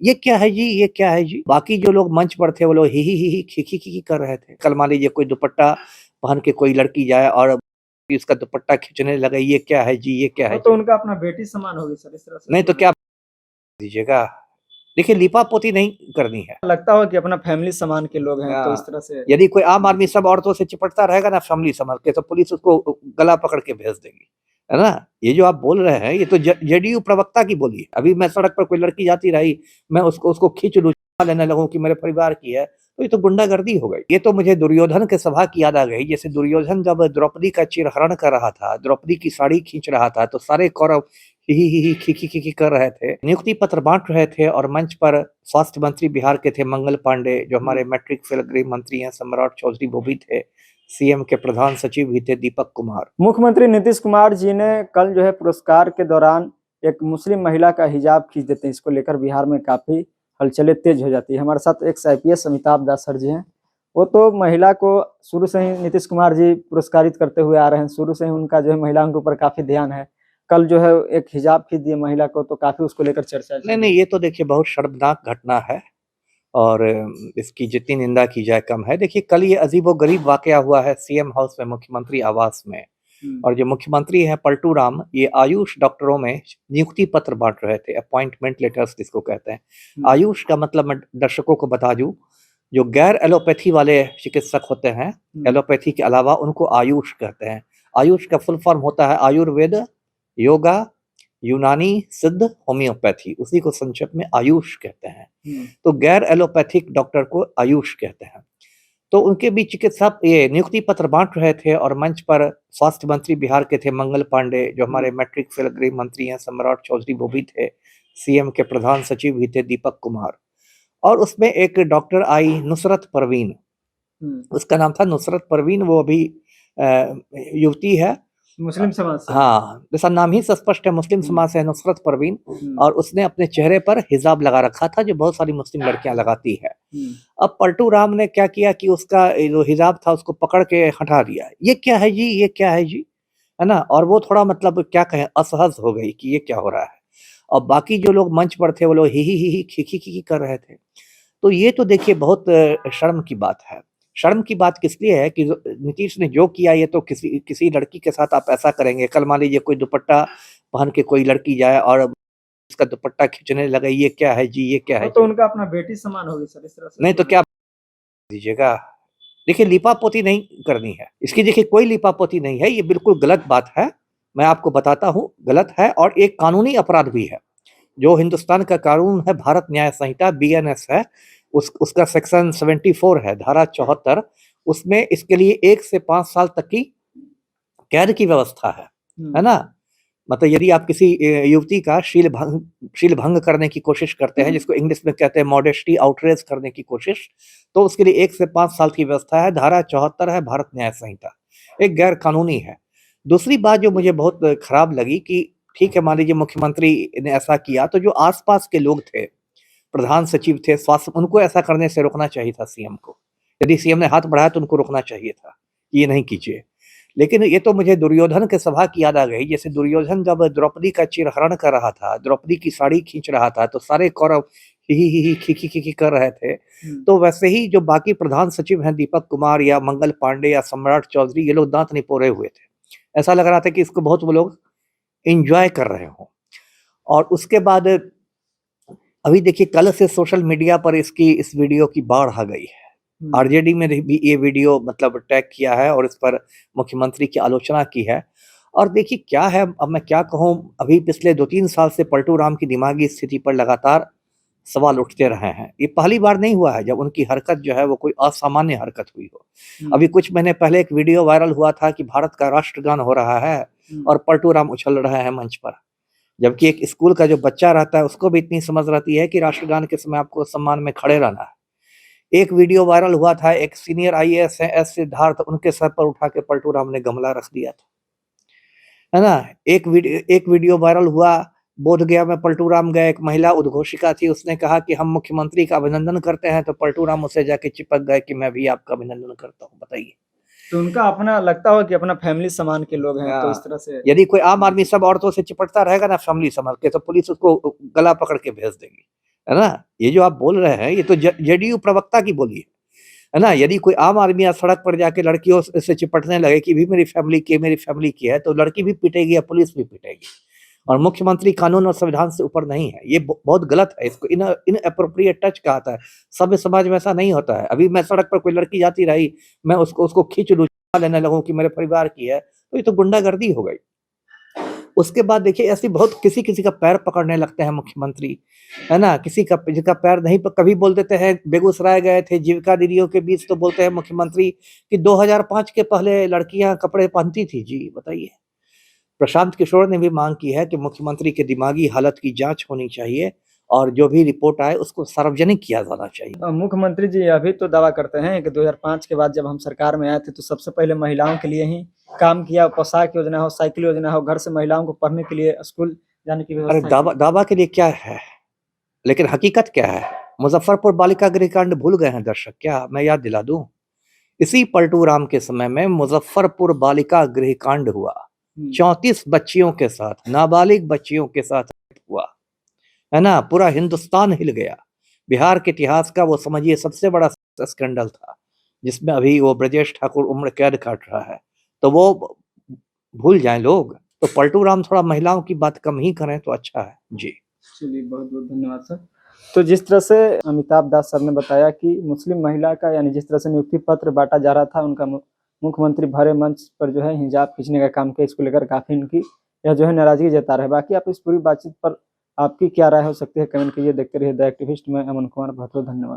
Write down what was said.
ये क्या है जी, ये क्या है जी। बाकी जो लोग मंच पर थे वो लोग ही खी कर रहे थे। कल मान लीजिए कोई दुपट्टा पहन के कोई लड़की जाए और उसका दुपट्टा खींचने लगे, ये क्या है जी, ये क्या है वो तो जी। उनका अपना बेटी समान होगी सर, इस तरह से नहीं तो बोल रहे क्या दीजिएगा। देखिए लिपापोती नहीं करनी है। हैं। लगता हो कि अपना फैमिली समान के लोग हैं, तो इस हाँ, तरह से यदि कोई आम आदमी सब औरतों से चिपटता रहेगा ना फैमिली समझ के, तो पुलिस उसको गला पकड़ के भेज देगी, है ना। ये जो आप बोल रहे हैं ये तो जेडीयू प्रवक्ता की बोली है। अभी मैं सड़क पर कोई लड़की जाती रही, मैं उसको उसको खींच लूं, लेने लगूं कि मेरे परिवार की है, तो ये तो गुंडागर्दी हो गई। ये तो मुझे दुर्योधन के सभा की याद आ गई। जैसे दुर्योधन जब द्रौपदी का चिरहरण कर रहा था, द्रौपदी की साड़ी खींच रहा था, तो सारे कौरव खी कर रहे थे, नियुक्ति पत्र बांट रहे थे, और मंच पर स्वास्थ्य मंत्री बिहार के थे मंगल पांडे, जो हमारे मैट्रिक फेल गृह मंत्री हैं सम्राट चौधरी, वो भी थे। सीएम के प्रधान सचिव भी थे दीपक कुमार। मुख्यमंत्री नीतीश कुमार जी ने कल जो है पुरस्कार के दौरान एक मुस्लिम महिला का हिजाब खींच देते हैं। इसको लेकर बिहार में काफी हलचलें तेज हो जाती है। हमारे साथ एक आईपीएस अमिताभ दास सर जी हैं। वो तो महिला को शुरू से ही नीतीश कुमार जी पुरस्कारित करते हुए आ रहे हैं। शुरू से ही उनका जो है महिलाओं के ऊपर काफी ध्यान है। कल जो है एक हिजाब खींच दिए महिला को, तो काफी उसको लेकर चर्चा नहीं नहीं, ये तो देखिए बहुत शर्मनाक घटना है, और इसकी जितनी निंदा की जाए कम है। देखिए कल ये अजीबोगरीब वाकया हुआ है सीएम हाउस में, मुख्यमंत्री आवास में। और जो मुख्यमंत्री हैं पलटू राम, ये आयुष डॉक्टरों में नियुक्ति पत्र बांट रहे थे, अपॉइंटमेंट लेटर्स जिसको कहते हैं। आयुष का मतलब मैं दर्शकों को बता दूं, जो गैर एलोपैथी वाले चिकित्सक होते हैं, एलोपैथी के अलावा, उनको आयुष कहते हैं। आयुष का फुल फॉर्म होता है आयुर्वेद, योगा, यूनानी, सिद्ध, होम्योपैथी, उसी को संक्षेप में आयुष कहते हैं। तो गैर एलोपैथिक डॉक्टर को आयुष कहते हैं। तो उनके बीच चिकित्सा ये नियुक्ति पत्र बांट रहे थे, और मंच पर स्वास्थ्य मंत्री बिहार के थे मंगल पांडे, जो हमारे मैट्रिक फेल गृह मंत्री हैं सम्राट चौधरी, वो भी थे। सीएम के प्रधान सचिव भी थे दीपक कुमार। और उसमें एक डॉक्टर आई नुसरत परवीन, उसका नाम था नुसरत परवीन। वो अभी युवती है, मुस्लिम समाज से। हाँ, जैसा नाम ही स्पष्ट है, मुस्लिम समाज से है, नुसरत परवीन। और उसने अपने चेहरे पर हिजाब लगा रखा था, जो बहुत सारी मुस्लिम लड़कियां लगाती है। अब पलटू राम ने क्या किया कि उसका जो हिजाब था उसको पकड़ के हटा दिया। ये क्या है जी, ये क्या है जी, है ना। और वो थोड़ा मतलब क्या कहें, असहज हो गई कि ये क्या हो रहा है। और बाकी जो लोग मंच पर थे वो लोग ही खी कर रहे थे। तो ये तो देखिए बहुत शर्म की बात है। शर्म की बात किस लिए है कि नीतीश ने जो किया, ये तो किसी किसी लड़की के साथ आप ऐसा करेंगे। कल मान लीजिए कोई दुपट्टा पहन के कोई लड़की जाए और उसका दुपट्टा खींचने लगे, ये क्या है जी, ये क्या है वो तो जी। उनका अपना बेटी समान होगी सर, इस तरह से नहीं तो क्या दीजिएगा। देखिए लिपापोती नहीं करनी है, इसकी देखिए कोई लिपापोती नहीं है, ये बिल्कुल गलत बात है। मैं आपको बताता हूँ गलत है, और एक कानूनी अपराध भी है। जो हिंदुस्तान का कानून है, भारत न्याय संहिता बीएनएस है, उसका सेक्शन 74 है, धारा 74। उसमें इसके लिए 1 से 5 साल तक की कैद की व्यवस्था है ना। मतलब यदि आप किसी युवती का शील भंग करने की कोशिश करते हैं, जिसको इंग्लिश में कहते हैं मॉडेस्टी आउटरेज करने की कोशिश, तो उसके लिए 1 से 5 साल की व्यवस्था है। धारा 74 है भारत न्याय संहिता, एक गैर कानूनी है। दूसरी बात जो मुझे बहुत खराब लगी कि ठीक है, मान लीजिए मुख्यमंत्री ने ऐसा किया, तो जो आसपास के लोग थे, प्रधान सचिव थे स्वास्थ्य, उनको ऐसा करने से रोकना चाहिए था सीएम को। यदि सीएम ने हाथ बढ़ाया तो उनको रोकना चाहिए था कि ये नहीं कीजिए। लेकिन ये तो मुझे दुर्योधन के सभा की याद आ गई। जैसे दुर्योधन जब द्रौपदी का चिरहरण कर रहा था, द्रौपदी की साड़ी खींच रहा था, तो सारे कौरव खी कर रहे थे। तो वैसे ही जो बाकी प्रधान सचिव हैं दीपक कुमार या मंगल पांडे या सम्राट चौधरी, ये लोग दांत निपोरे हुए थे। ऐसा लग रहा था कि इसको बहुत वो लोग एंजॉय कर रहे हों। और उसके बाद अभी देखिए कल से सोशल मीडिया पर इस वीडियो की बाढ़ आ गई है। आरजेडी में भी ये वीडियो मतलब टैग किया है और इस पर मुख्यमंत्री की आलोचना की है। और देखिए क्या है, अब मैं क्या कहूँ, अभी पिछले 2-3 साल से पलटू राम की दिमागी स्थिति पर लगातार सवाल उठते रहे हैं। ये पहली बार नहीं हुआ है जब उनकी हरकत जो है वो कोई असामान्य हरकत हुई हो। अभी कुछ महीने पहले एक वीडियो वायरल हुआ था कि भारत का राष्ट्रगान हो रहा है और पलटू राम उछल रहे हैं मंच पर, जबकि एक स्कूल का जो बच्चा रहता है उसको भी इतनी समझ रहती है कि राष्ट्रगान के समय आपको सम्मान में खड़े रहना है। एक वीडियो वायरल हुआ था, एक सीनियर आईएएस है एस सिद्धार्थ, उनके सर पर उठा के पलटू राम ने गमला रख दिया था, है ना। एक वीडियो वायरल हुआ, बोधगया में पलटू राम गए, एक महिला उद्घोषिका थी, उसने कहा कि हम मुख्यमंत्री का अभिनंदन करते हैं, तो पलटू राम उसे जाके चिपक गए कि मैं भी आपका अभिनंदन करता हूँ। बताइए, तो उनका अपना लगता हो कि अपना फैमिली समान के लोग हैं, तो इस तरह से यदि कोई आम आदमी सब औरतों से चिपटता रहेगा ना फैमिली समझ के, तो पुलिस उसको गला पकड़ के भेज देगी, है ना? ये जो आप बोल रहे हैं, ये तो जेडीयू प्रवक्ता की बोली है ना? यदि कोई आम आदमी आज सड़क पर जाके लड़कियों से चिपटने लगे कि भी मेरी फैमिली की है, तो लड़की भी पिटेगी या पुलिस भी पिटेगी। और मुख्यमंत्री कानून और संविधान से ऊपर नहीं है। ये बहुत गलत है। इसको इनएप्रोप्रिएट टच कहता है। सभ्य समाज में ऐसा नहीं होता है। अभी मैं सड़क पर कोई लड़की जाती रही, मैं उसको खींच लूँ, लेने लगूँ कि मेरे परिवार की है, तो ये तो गुंडागर्दी हो गई। उसके बाद देखिए ऐसी बहुत किसी-किसी का पैर पकड़ने लगते हैं मुख्यमंत्री, है ना? जिसका पैर नहीं कभी बोल देते हैं, बेगूसराय गए थे जीविका दीदियों के बीच, तो बोलते हैं मुख्यमंत्री कि 2005 के पहले लड़कियाँ कपड़े पहनती थी। जी, बताइए। प्रशांत किशोर ने भी मांग की है कि मुख्यमंत्री के दिमागी हालत की जाँच होनी चाहिए और जो भी रिपोर्ट आए उसको सार्वजनिक किया जाना चाहिए। मुख्यमंत्री जी अभी तो दावा करते हैं कि 2005 के बाद जब हम सरकार में आए थे तो सबसे पहले महिलाओं के लिए ही काम किया, पोशाक योजना हो, साइकिल योजना हो, घर से महिलाओं को पढ़ने के लिए स्कूल जाने की अरे व्यवस्था की। दावा के लिए क्या है? लेकिन हकीकत क्या है? मुज़फ्फरपुर बालिका गृह कांड भूल गए हैं दर्शक क्या? मैं याद दिला दूँ? इसी पलटू राम के समय में मुज़फ्फरपुर बालिका गृह कांड हुआ। 34 बच्चियों के साथ, नाबालिग बच्चियों के साथ हुआ, है ना? पूरा हिंदुस्तान हिल गया। बिहार के इतिहास का वो समझिए सबसे बड़ा स्कैंडल था, जिसमें अभी वो ब्रजेश ठाकुर उम्र कैद काट रहा है। तो वो भूल जाएँ लोग। तो पलटू राम थोड़ा महिलाओं की बात कम ही करें तो अच्छा है। जी। चलिए बहुत-बहुत धन्यवाद सर। तो जिस तरह से अमिताभ दास सर ने बताया कि मुस्लिम महिला का यानी जिस तरह से नियुक्ति पत्र बाँटा जा रहा था, उनका मुख्यमंत्री भरे मंच पर जो है हिजाब खींचने का काम किया, इसको लेकर काफ़ी इनकी यह जो है नाराज़गी जता रहे हैं। बाकी आप इस पूरी बातचीत पर आपकी क्या राय हो सकती है कमेंट कीजिए। देखते रहिए द एक्टिविस्ट। मैं अमन कुमार, बहुत-बहुत धन्यवाद।